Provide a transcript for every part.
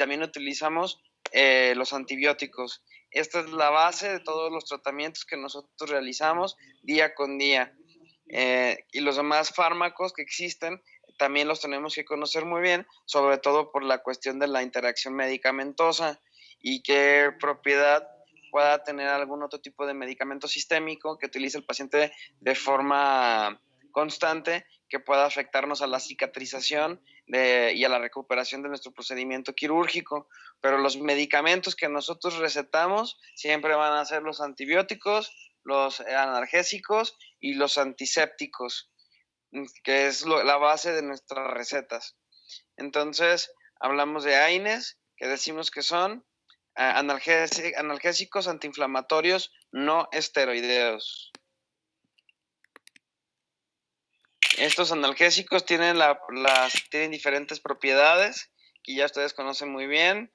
también utilizamos los antibióticos. Esta es la base de todos los tratamientos que nosotros realizamos día con día. Y los demás fármacos que existen también los tenemos que conocer muy bien, sobre todo por la cuestión de la interacción medicamentosa y qué propiedad pueda tener algún otro tipo de medicamento sistémico que utilice el paciente de forma constante, que pueda afectarnos a la cicatrización y a la recuperación de nuestro procedimiento quirúrgico. Pero los medicamentos que nosotros recetamos siempre van a ser los antibióticos, los analgésicos y los antisépticos, que es la base de nuestras recetas. Entonces, hablamos de AINES, que decimos que son analgésicos antiinflamatorios no esteroideos. Estos analgésicos tienen, tienen diferentes propiedades que ya ustedes conocen muy bien,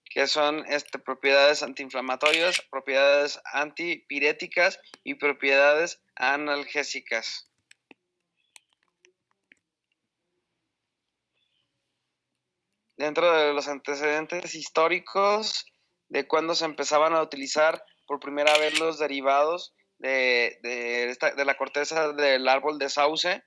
que son propiedades antiinflamatorias, propiedades antipiréticas y propiedades analgésicas. Dentro de los antecedentes históricos de cuando se empezaban a utilizar por primera vez los derivados de la corteza del árbol de sauce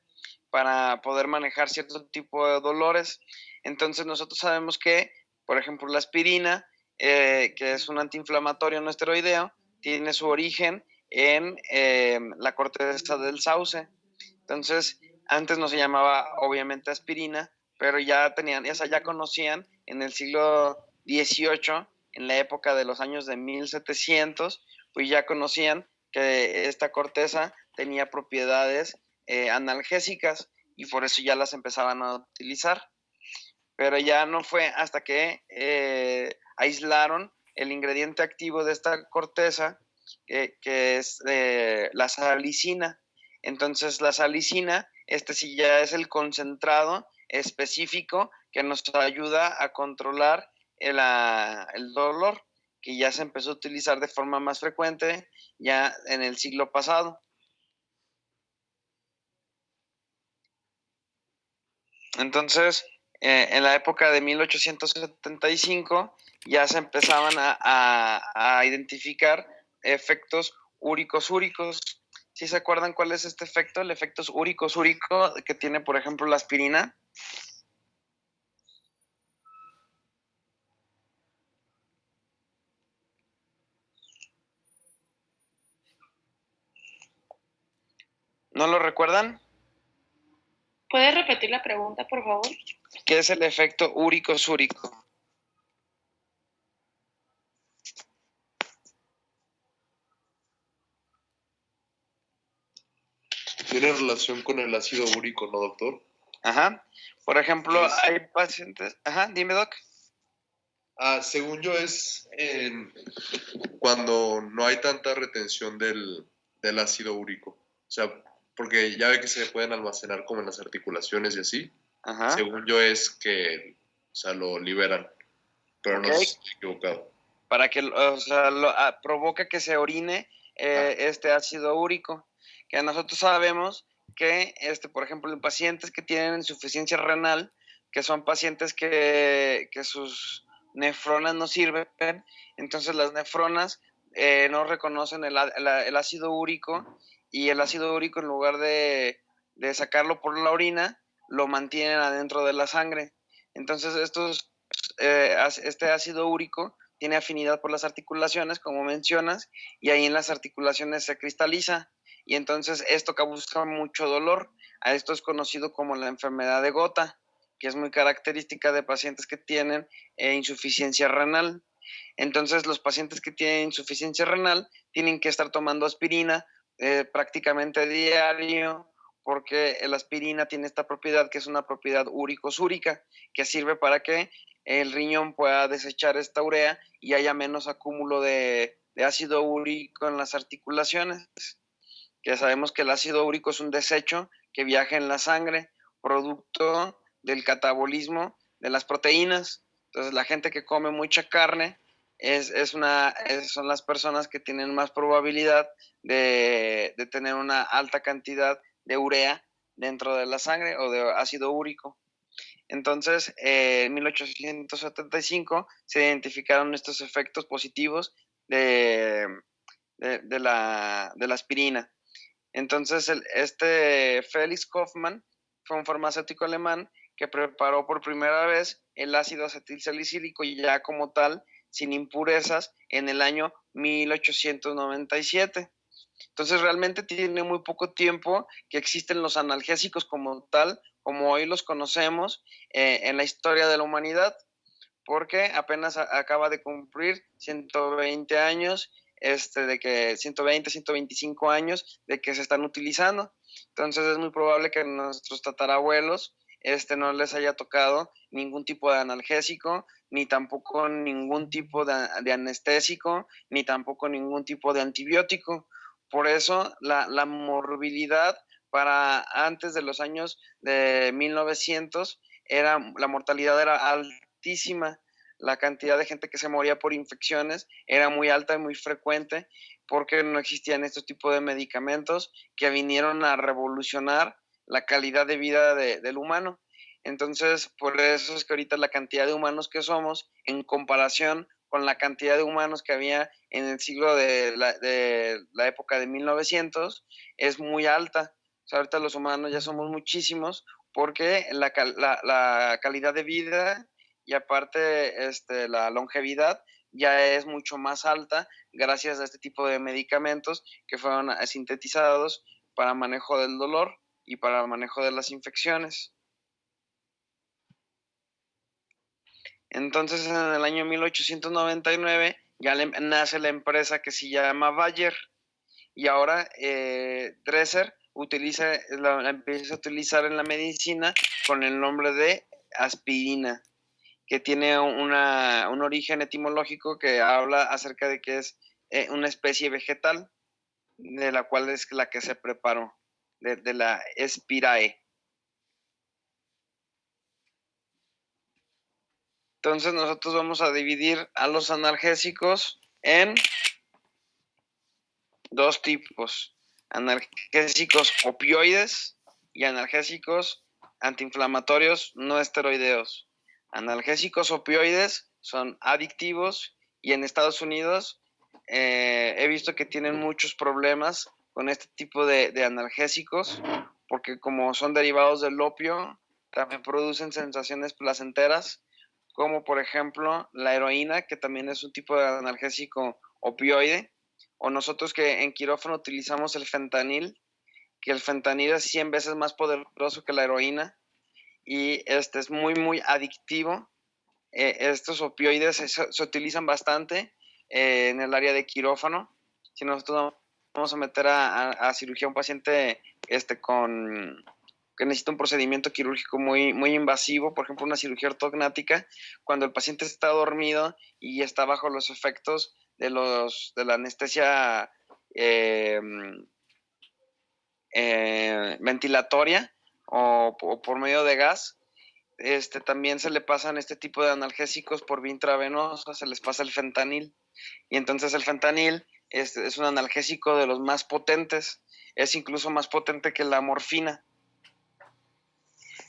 para poder manejar cierto tipo de dolores. Entonces nosotros sabemos que, por ejemplo, la aspirina, que es un antiinflamatorio no esteroideo, tiene su origen en la corteza del sauce. Entonces, antes no se llamaba obviamente aspirina, pero ya conocían en el siglo XVIII, en la época de los años de 1700, pues ya conocían que esta corteza tenía propiedades analgésicas y por eso ya las empezaban a utilizar. Pero ya no fue hasta que aislaron el ingrediente activo de esta corteza, que es la salicina. Entonces la salicina, sí ya es el concentrado específico que nos ayuda a controlar el dolor, que ya se empezó a utilizar de forma más frecuente ya en el siglo pasado. Entonces, en la época de 1875 ya se empezaban a identificar efectos úricos-úricos. ¿Sí se acuerdan cuál es este efecto? El efecto úrico-úrico que tiene, por ejemplo, la aspirina. ¿No lo recuerdan? ¿Puedes repetir la pregunta, por favor? ¿Qué es el efecto úrico-úrico? Tiene relación con el ácido úrico, ¿no, doctor? Ajá. Por ejemplo, hay pacientes... Ajá, dime, doc. Según yo es cuando no hay tanta retención del ácido úrico. O sea, porque ya ve que se pueden almacenar como en las articulaciones y así. Ajá. Según yo es que, o sea, lo liberan, pero no sé si estoy equivocado. Para que, provoca que se orine este ácido úrico, que nosotros sabemos que, por ejemplo, en pacientes que tienen insuficiencia renal, que son pacientes que sus nefronas no sirven, entonces las nefronas no reconocen el ácido úrico, y el ácido úrico, en lugar de sacarlo por la orina, lo mantienen adentro de la sangre. Entonces este ácido úrico tiene afinidad por las articulaciones, como mencionas, y ahí en las articulaciones se cristaliza, y entonces esto causa mucho dolor. A esto es conocido como la enfermedad de gota, que es muy característica de pacientes que tienen insuficiencia renal. Entonces los pacientes que tienen insuficiencia renal tienen que estar tomando aspirina prácticamente diario, porque la aspirina tiene esta propiedad, que es una propiedad úrico-súrica, que sirve para que el riñón pueda desechar esta urea y haya menos acúmulo de ácido úrico en las articulaciones. Que sabemos que el ácido úrico es un desecho que viaja en la sangre, producto del catabolismo de las proteínas. Entonces, la gente que come mucha carne son las personas que tienen más probabilidad de tener una alta cantidad de urea dentro de la sangre o de ácido úrico. Entonces, en 1875 se identificaron estos efectos positivos de, de la aspirina. Entonces, este Felix Hoffmann fue un farmacéutico alemán que preparó por primera vez el ácido acetilsalicílico ya como tal, sin impurezas, en el año 1897. Entonces, realmente tiene muy poco tiempo que existen los analgésicos como tal, como hoy los conocemos en la historia de la humanidad, porque apenas acaba de cumplir 120 años, de que 120, 125 años de que se están utilizando. Entonces es muy probable que a nuestros tatarabuelos no les haya tocado ningún tipo de analgésico, ni tampoco ningún tipo de anestésico, ni tampoco ningún tipo de antibiótico. Por eso la morbilidad para antes de los años de 1900 la mortalidad era altísima. La cantidad de gente que se moría por infecciones era muy alta y muy frecuente porque no existían estos tipos de medicamentos que vinieron a revolucionar la calidad de vida del humano. Entonces, por eso es que ahorita la cantidad de humanos que somos, en comparación con la cantidad de humanos que había en el siglo de la época de 1900, es muy alta. O sea, ahorita los humanos ya somos muchísimos porque la calidad de vida y aparte la longevidad ya es mucho más alta gracias a este tipo de medicamentos que fueron sintetizados para manejo del dolor y para manejo de las infecciones. Entonces, en el año 1899 ya nace la empresa que se llama Bayer y ahora Dresser la empieza a utilizar en la medicina con el nombre de aspirina, que tiene un origen etimológico que habla acerca de que es una especie vegetal, de la cual es la que se preparó, de la Spirae. Entonces nosotros vamos a dividir a los analgésicos en dos tipos: analgésicos opioides y analgésicos antiinflamatorios no esteroideos. Analgésicos opioides son adictivos y en Estados Unidos he visto que tienen muchos problemas con este tipo de analgésicos porque como son derivados del opio, también producen sensaciones placenteras, como por ejemplo la heroína, que también es un tipo de analgésico opioide, o nosotros que en quirófano utilizamos el fentanil, que el fentanil es 100 veces más poderoso que la heroína y este es muy, muy adictivo. Estos opioides se utilizan bastante en el área de quirófano. Si nosotros vamos a meter a cirugía a un paciente que necesita un procedimiento quirúrgico muy, muy invasivo, por ejemplo, una cirugía ortognática, cuando el paciente está dormido y está bajo los efectos de la anestesia ventilatoria o por medio de gas, también se le pasan este tipo de analgésicos por vía intravenosa, se les pasa el fentanil. Y entonces el fentanil es un analgésico de los más potentes, es incluso más potente que la morfina.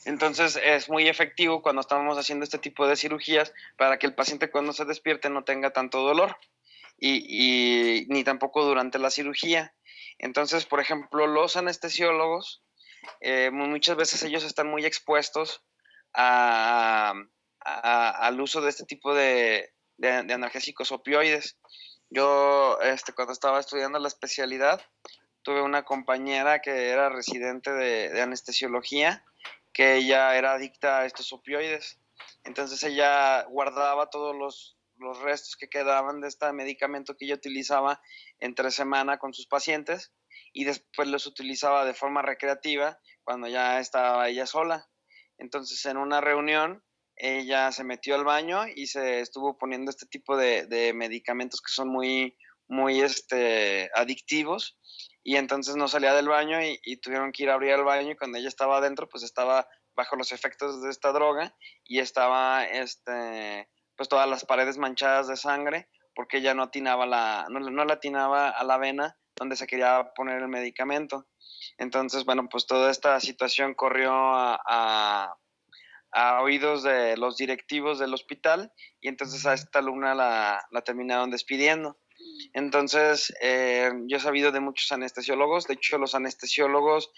Entonces es muy efectivo cuando estamos haciendo este tipo de cirugías para que el paciente cuando se despierte no tenga tanto dolor y ni tampoco durante la cirugía. Entonces, por ejemplo, los anestesiólogos, muchas veces ellos están muy expuestos al uso de este tipo de analgésicos opioides. Yo, cuando estaba estudiando la especialidad, tuve una compañera que era residente de anestesiología, que ella era adicta a estos opioides. Entonces ella guardaba todos los restos que quedaban de este medicamento que ella utilizaba entre semana con sus pacientes y después los utilizaba de forma recreativa cuando ya estaba ella sola. Entonces en una reunión ella se metió al baño y se estuvo poniendo este tipo de medicamentos que son muy, muy adictivos y entonces no salía del baño y tuvieron que ir a abrir el baño y cuando ella estaba adentro pues estaba bajo los efectos de esta droga y estaba pues todas las paredes manchadas de sangre porque ella no atinaba no la atinaba a la vena donde se quería poner el medicamento. Entonces, bueno, pues toda esta situación corrió a oídos de los directivos del hospital y entonces a esta alumna la terminaron despidiendo. Entonces, yo he sabido de muchos anestesiólogos, de hecho los anestesiólogos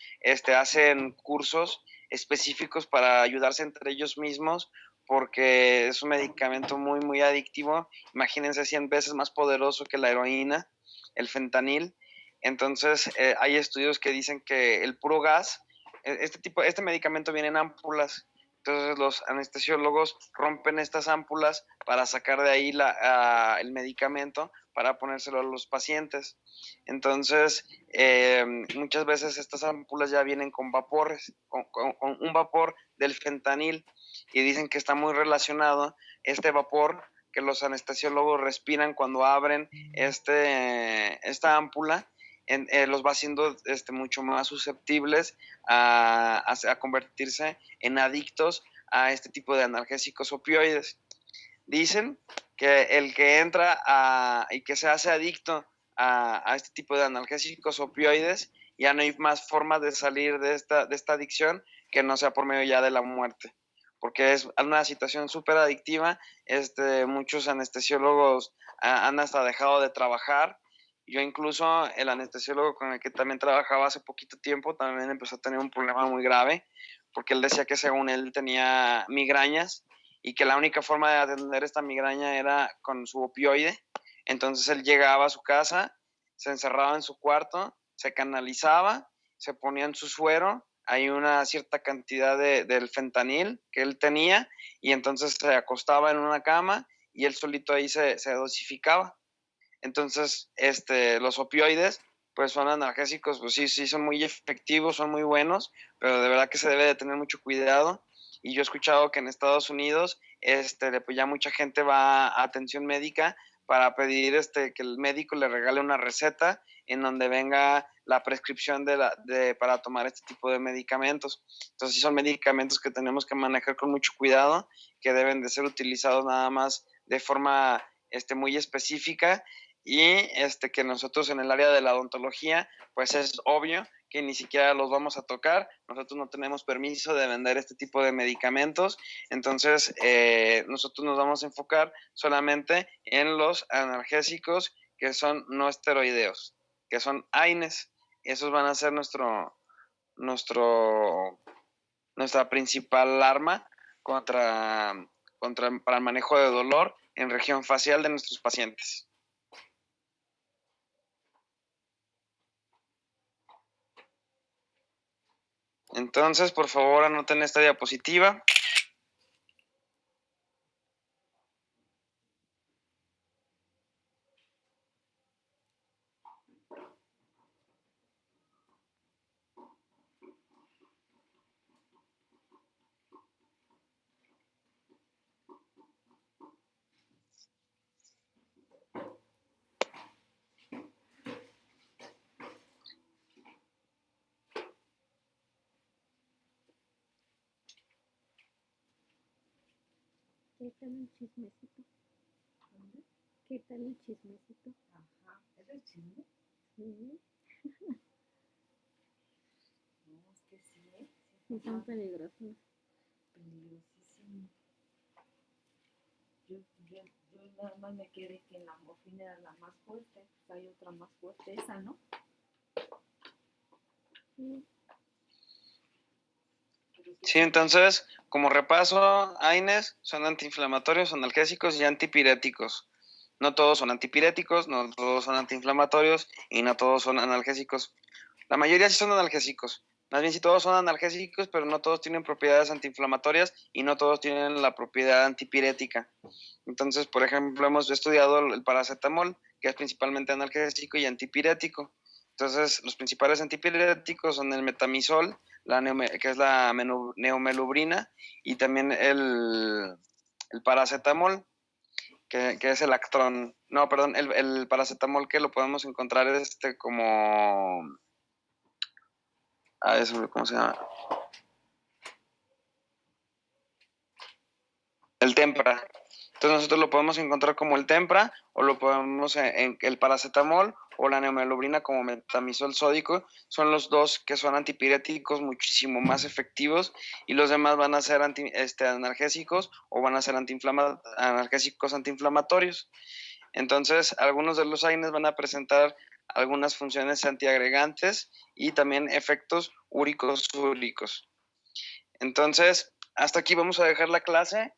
hacen cursos específicos para ayudarse entre ellos mismos porque es un medicamento muy, muy adictivo. Imagínense 100 veces más poderoso que la heroína, el fentanil. Entonces, hay estudios que dicen que el puro gas, este medicamento viene en ámpulas. Entonces los anestesiólogos rompen estas ámpulas para sacar de ahí el medicamento para ponérselo a los pacientes. Entonces, muchas veces estas ámpulas ya vienen con vapores, con un vapor del fentanil y dicen que está muy relacionado este vapor que los anestesiólogos respiran cuando abren esta ámpula. Los va haciendo mucho más susceptibles a convertirse en adictos a este tipo de analgésicos opioides. Dicen que el que entra y que se hace adicto a este tipo de analgésicos opioides, ya no hay más forma de salir de esta adicción que no sea por medio ya de la muerte, porque es una situación súper adictiva. Muchos anestesiólogos han hasta dejado de trabajar. Yo incluso, el anestesiólogo con el que también trabajaba hace poquito tiempo, también empezó a tener un problema muy grave, porque él decía que según él tenía migrañas y que la única forma de atender esta migraña era con su opioide. Entonces él llegaba a su casa, se encerraba en su cuarto, se canalizaba, se ponía en su suero, hay una cierta cantidad del fentanil que él tenía y entonces se acostaba en una cama y él solito ahí se dosificaba. Entonces, los opioides, pues son analgésicos, pues sí, sí son muy efectivos, son muy buenos, pero de verdad que se debe de tener mucho cuidado. Y yo he escuchado que en Estados Unidos, pues ya mucha gente va a atención médica para pedir que el médico le regale una receta en donde venga la prescripción para tomar este tipo de medicamentos. Entonces, sí son medicamentos que tenemos que manejar con mucho cuidado, que deben de ser utilizados nada más de forma muy específica y que nosotros en el área de la odontología, pues es obvio que ni siquiera los vamos a tocar. Nosotros no tenemos permiso de vender este tipo de medicamentos. Entonces, nosotros nos vamos a enfocar solamente en los analgésicos que son no esteroideos, que son AINES. Esos van a ser nuestra principal arma contra, para el manejo de dolor en región facial de nuestros pacientes. Entonces, por favor, anoten esta diapositiva. ¿Qué tal el chismecito? ¿Qué tal el chismecito? Ajá, ¿es el chisme? Sí, No, es que sí, ¿eh? sí son peligrosos. Peligrosísimo. Yo nada más me quedé que la morfina era la más fuerte, pues hay otra más fuerte, esa, ¿no? Sí. Sí, entonces, como repaso, AINES son antiinflamatorios, analgésicos y antipiréticos. No todos son antipiréticos, no todos son antiinflamatorios y no todos son analgésicos. La mayoría sí son analgésicos. Más bien sí todos son analgésicos, pero no todos tienen propiedades antiinflamatorias y no todos tienen la propiedad antipirética. Entonces, por ejemplo, hemos estudiado el paracetamol, que es principalmente analgésico y antipirético. Entonces, los principales antipiréticos son el metamizol, que es la neomelubrina, y también el paracetamol, que es el Actron. No, perdón, el paracetamol que lo podemos encontrar como... ¿cómo se llama? El Tempra. Entonces nosotros lo podemos encontrar como el Tempra o lo podemos en el paracetamol o la neomelubrina como metamizol sódico, son los dos que son antipiréticos muchísimo más efectivos, y los demás van a ser analgésicos o van a ser analgésicos antiinflamatorios. Entonces, algunos de los AINES van a presentar algunas funciones antiagregantes y también efectos úricos. Entonces, hasta aquí vamos a dejar la clase.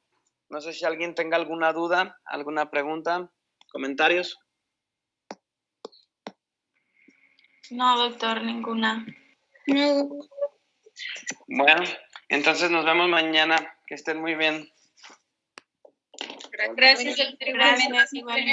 No sé si alguien tenga alguna duda, alguna pregunta, comentarios. No, doctor, ninguna. Bueno, entonces nos vemos mañana. Que estén muy bien. Gracias, igualmente.